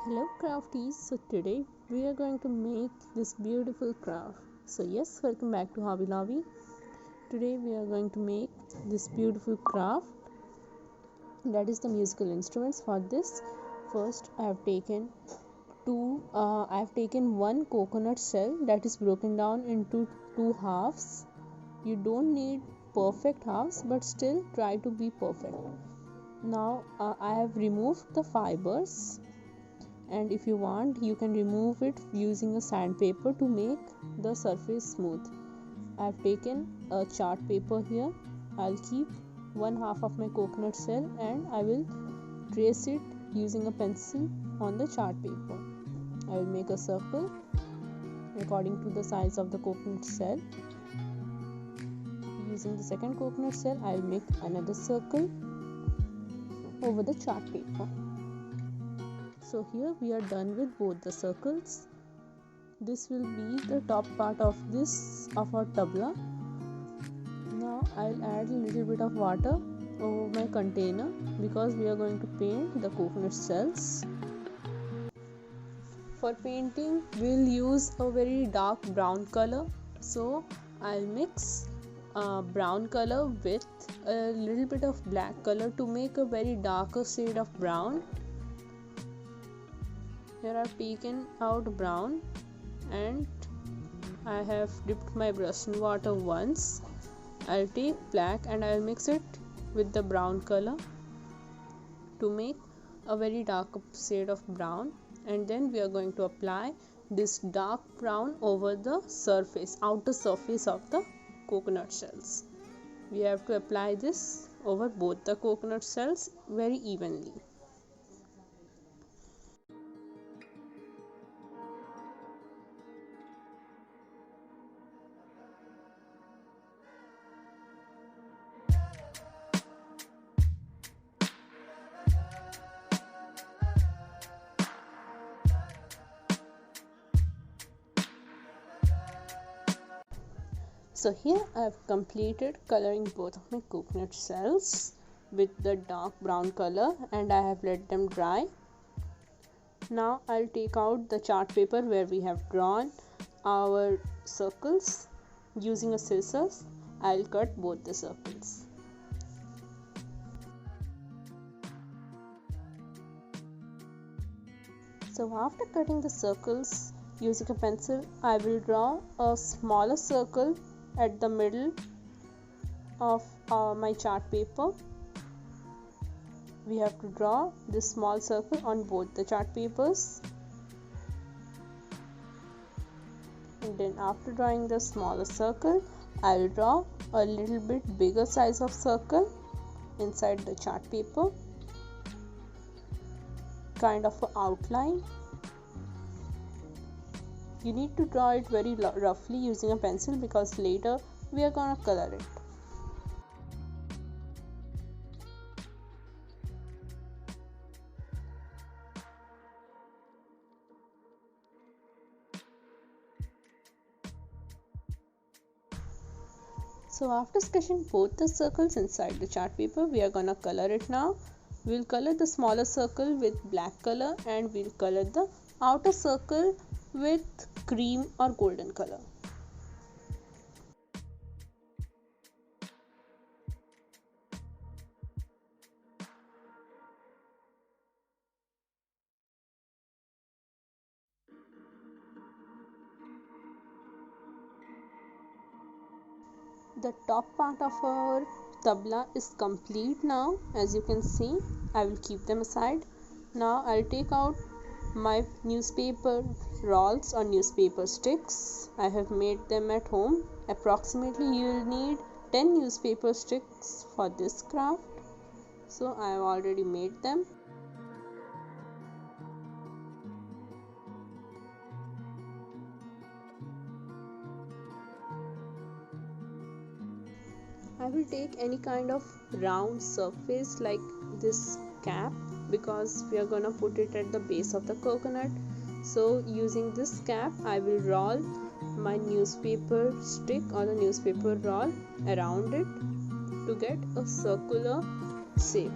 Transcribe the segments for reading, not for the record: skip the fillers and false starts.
Hello crafties, so today we are going to make this beautiful craft. So yes, welcome back to Hobby Lobby. Today we are going to make this beautiful craft, that is the musical instruments. For this, first I have taken one coconut shell that is broken down into two halves. You don't need perfect halves, but still try to be perfect. Now I have removed the fibers, and if you want you can remove it using a sandpaper to make the surface smooth. I have taken a chart paper here. I'll keep one half of my coconut shell and I will trace it using a pencil on the chart paper. I will make a circle according to the size of the coconut shell. Using the second coconut shell, I will make another circle over the chart paper. So here we are done with both the circles. This will be the top part of our tabla. Now I'll add a little bit of water over my container because we are going to paint the coconut shells. For painting we'll use a very dark brown color, so I'll mix brown color with a little bit of black color to make a very darker shade of brown. Here I've taken out brown and I have dipped my brush in water once. I'll take black and I'll mix it with the brown color to make a very dark shade of brown, and then we are going to apply this dark brown over the outer surface of the coconut shells. We have to apply this over both the coconut shells very evenly. So here I have completed coloring both of my coconut shells with the dark brown color and I have let them dry. Now I'll take out the chart paper where we have drawn our circles. Using a scissors, I'll cut both the circles. So after cutting the circles using a pencil, I will draw a smaller circle at the middle of my chart paper. We have to draw this small circle on both the chart papers, and then after drawing the smaller circle, I will draw a little bit bigger size of circle inside the chart paper, kind of an outline. You need to draw it very roughly using a pencil because later we are gonna color it. So after sketching both the circles inside the chart paper, we are gonna color it now. We'll color the smaller circle with black color and we'll color the outer circle with cream or golden color. The top part of our tabla is complete now. As you can see, I will keep them aside. Now I'll take out my newspaper rolls or newspaper sticks. I have made them at home. Approximately you will need 10 newspaper sticks for this craft. So I have already made them. I will take any kind of round surface like this cap because we are gonna put it at the base of the coconut. So using this cap, I will roll my newspaper stick or the newspaper roll around it to get a circular shape.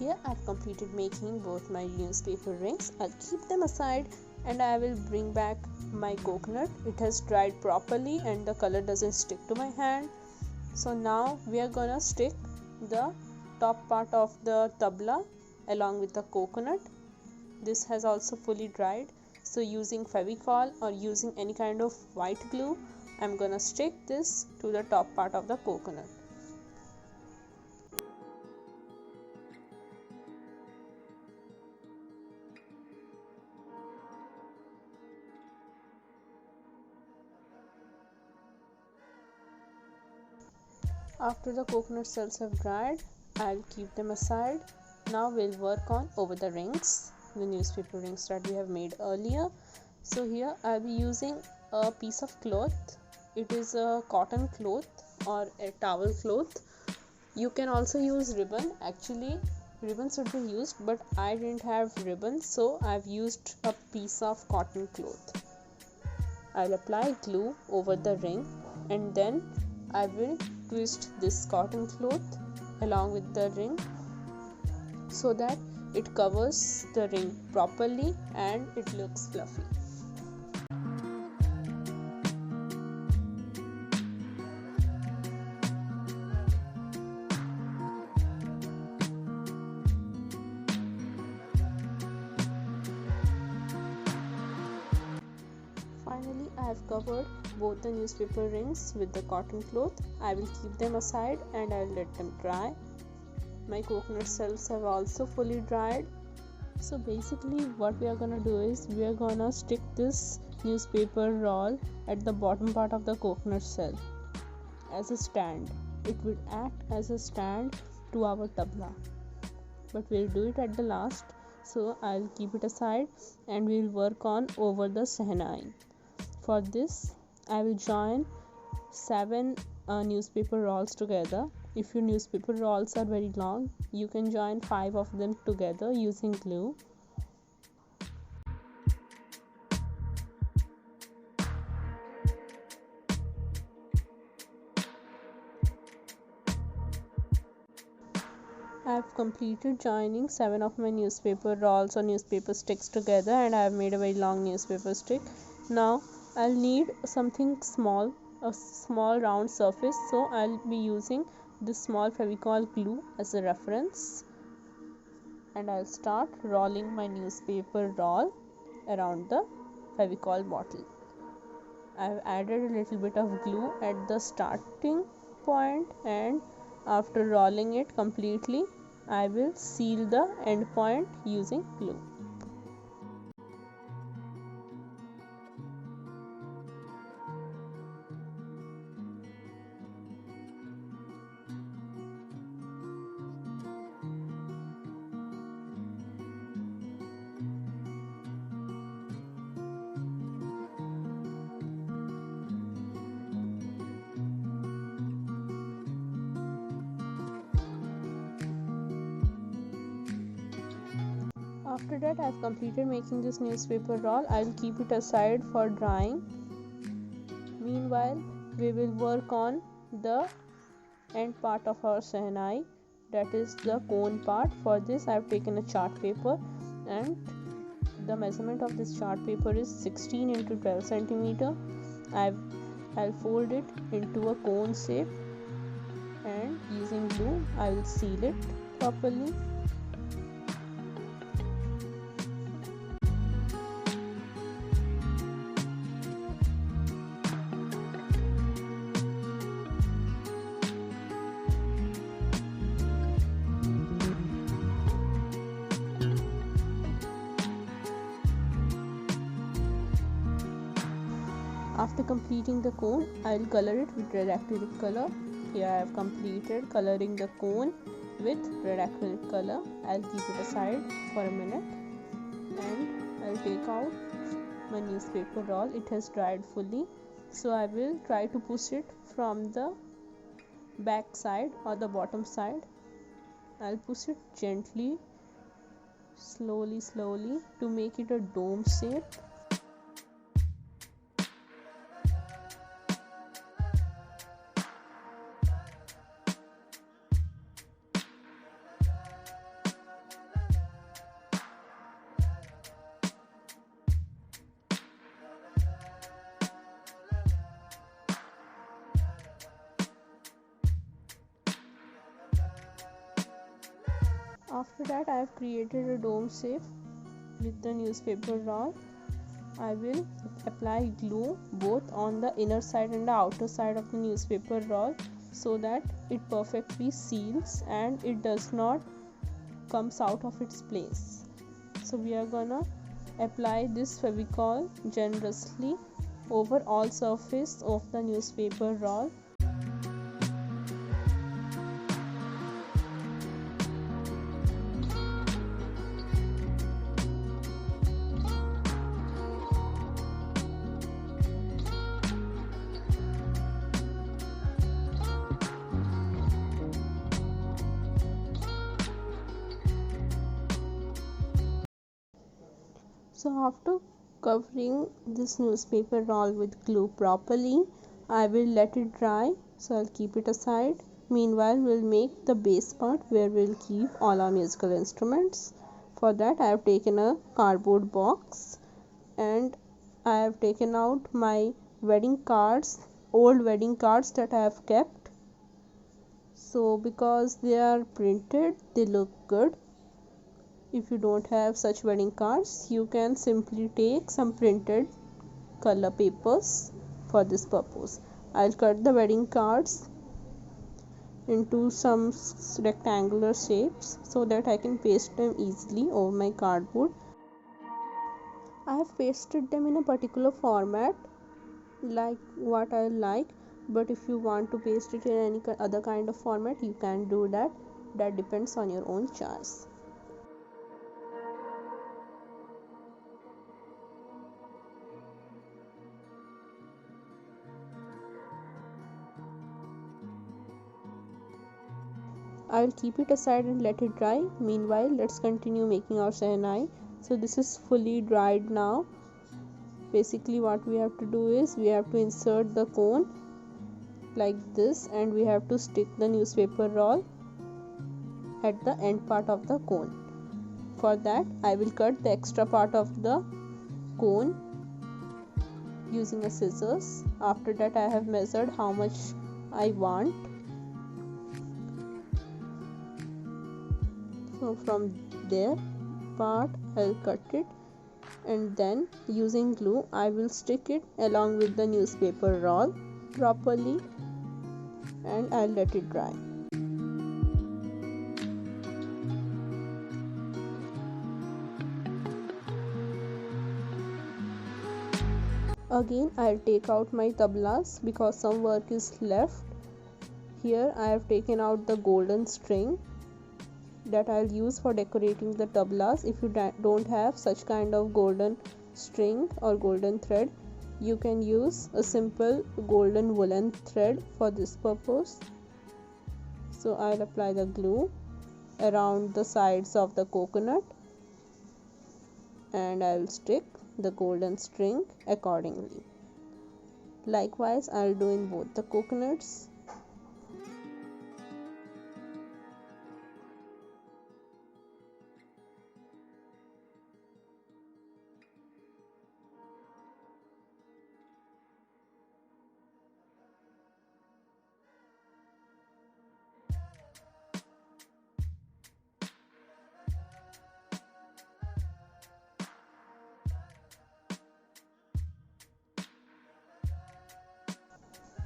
here I've completed making both my newspaper rings. I'll keep them aside and I will bring back my coconut. It has dried properly and the color doesn't stick to my hand. So now we are gonna stick the top part of the tabla along with the coconut. This has also fully dried, so using Fevicol or using any kind of white glue, I'm gonna stick this to the top part of the coconut. After the coconut shells have dried, I'll keep them aside. Now we'll work on over the rings, the newspaper rings that we have made earlier. So here I'll be using a piece of cloth. It is a cotton cloth or a towel cloth. You can also use ribbon. Actually, ribbon should be used, but I didn't have ribbon, so I've used a piece of cotton cloth. I'll apply glue over the ring and then I will twist this cotton cloth along with the ring so that it covers the ring properly and it looks fluffy. Finally, I have covered both the newspaper rings with the cotton cloth. I will keep them aside and I will let them dry. My coconut shells have also fully dried. So basically what we are gonna do is we are gonna stick this newspaper roll at the bottom part of the coconut shell as a stand. It will act as a stand to our tabla, but we'll do it at the last. So I'll keep it aside and we'll work on over the Shehnai. For this I will join 7 newspaper rolls together. If your newspaper rolls are very long, you can join 5 of them together using glue. I have completed joining 7 of my newspaper rolls or newspaper sticks together and I have made a very long newspaper stick. Now I'll need something small, a small round surface, so I'll be using this small Fevicol glue as a reference and I'll start rolling my newspaper roll around the Fevicol bottle. I've added a little bit of glue at the starting point and after rolling it completely, I will seal the end point using glue. After that, I've completed making this newspaper roll. I'll keep it aside for drying. Meanwhile, we will work on the end part of our Shehnai, that is the cone part. For this, I've taken a chart paper and the measurement of this chart paper is 16 into 12 centimeter. I'll fold it into a cone shape and using glue, I will seal it properly. After completing the cone, I will color it with red acrylic color. Here I have completed coloring the cone with red acrylic color. I'll keep it aside for a minute and I'll take out my newspaper roll. It has dried fully, so I will try to push it from the back side or the bottom side. I'll push it gently, slowly to make it a dome shape. After that, I have created a dome shape with the newspaper roll. I will apply glue both on the inner side and the outer side of the newspaper roll so that it perfectly seals and it does not comes out of its place. So we are gonna apply this Fevicol generously over all surface of the newspaper roll. So after covering this newspaper roll with glue properly, I will let it dry. So I'll keep it aside. Meanwhile, we'll make the base part where we'll keep all our musical instruments. For that, I have taken a cardboard box and I have taken out my wedding cards, old wedding cards that I have kept. So because they are printed, they look good. If you don't have such wedding cards, you can simply take some printed color papers for this purpose. I'll cut the wedding cards into some rectangular shapes so that I can paste them easily over my cardboard. I have pasted them in a particular format like what I like, but if you want to paste it in any other kind of format, you can do that. That depends on your own choice. I will keep it aside and let it dry. Meanwhile, let's continue making our Shehnai. So this is fully dried now. Basically what we have to do is we have to insert the cone like this and we have to stick the newspaper roll at the end part of the cone. For that, I will cut the extra part of the cone using a scissors. After that, I have measured how much I want. So from there part I'll cut it and then using glue I will stick it along with the newspaper roll properly and I'll let it dry. Again I'll take out my tablas because some work is left. Here I have taken out the golden string that I'll use for decorating the tablas. If you don't have such kind of golden string or golden thread, you can use a simple golden woolen thread for this purpose. So I'll apply the glue around the sides of the coconut and I'll stick the golden string accordingly. Likewise, I'll do in both the coconuts.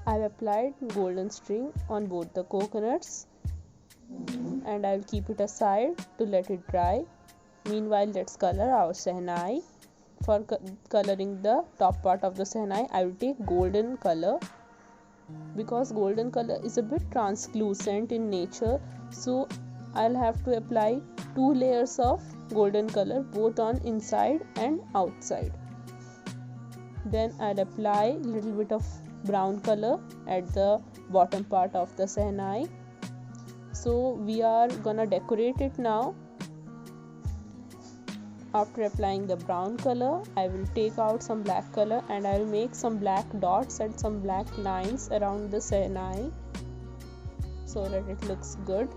I've applied golden string on both the coconuts and I'll keep it aside to let it dry. Meanwhile, let's color our Shehnai. For coloring the top part of the Shehnai, I will take golden color because golden color is a bit translucent in nature, so I'll have to apply 2 layers of golden color both on inside and outside. Then I'll apply a little bit of brown color at the bottom part of the Shehnai. So we are gonna decorate it now. After applying the brown color, I will take out some black color and I will make some black dots and some black lines around the Shehnai so that it looks good.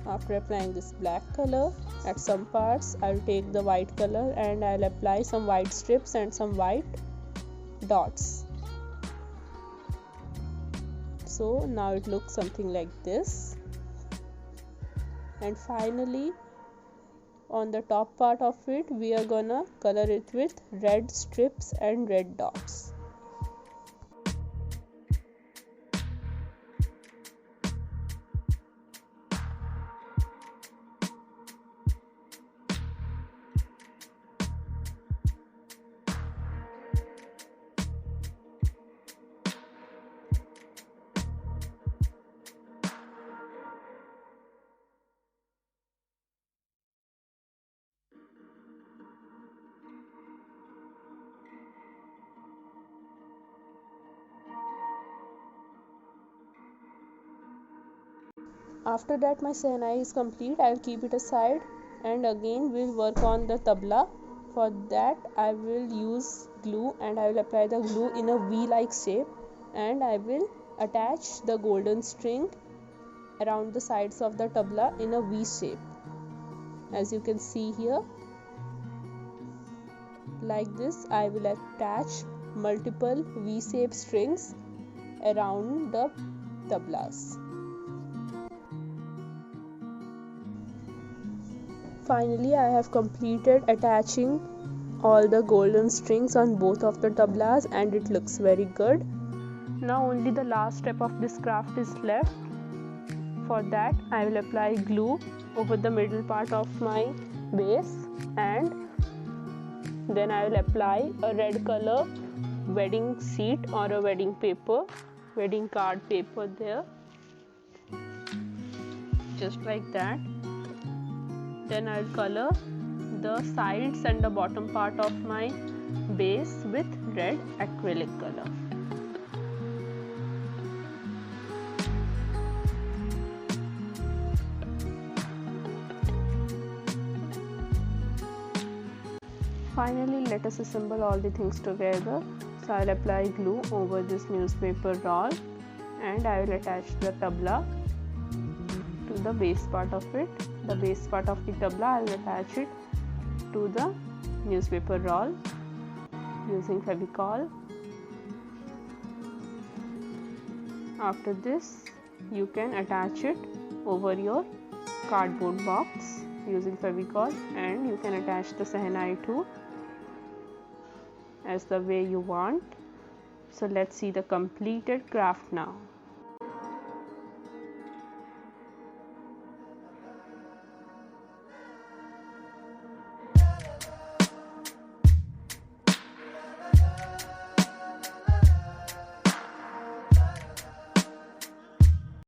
After applying this black color at some parts, I'll take the white color and I'll apply some white strips and some white dots. So now it looks something like this. And finally, on the top part of it, we are gonna color it with red strips and red dots. After that my Sehnai is complete. I will keep it aside and again we'll work on the tabla. For that I will use glue and I will apply the glue in a V like shape, and I will attach the golden string around the sides of the tabla in a V shape, as you can see here. Like this I will attach multiple V-shaped strings around the tablas. Finally, I have completed attaching all the golden strings on both of the tablas and it looks very good. Now only the last step of this craft is left. For that I will apply glue over the middle part of my base, and then I will apply a red color wedding sheet or a wedding paper, wedding card paper there, just like that. Then I will color the sides and the bottom part of my base with red acrylic color. Finally, let us assemble all the things together. So I will apply glue over this newspaper roll and I will attach the tabla to the base part of it. The base part of the tabla I will attach it to the newspaper roll using Fevicol. After this, you can attach it over your cardboard box using Fevicol, and you can attach the Sehnai too as the way you want. So let's see the completed craft now.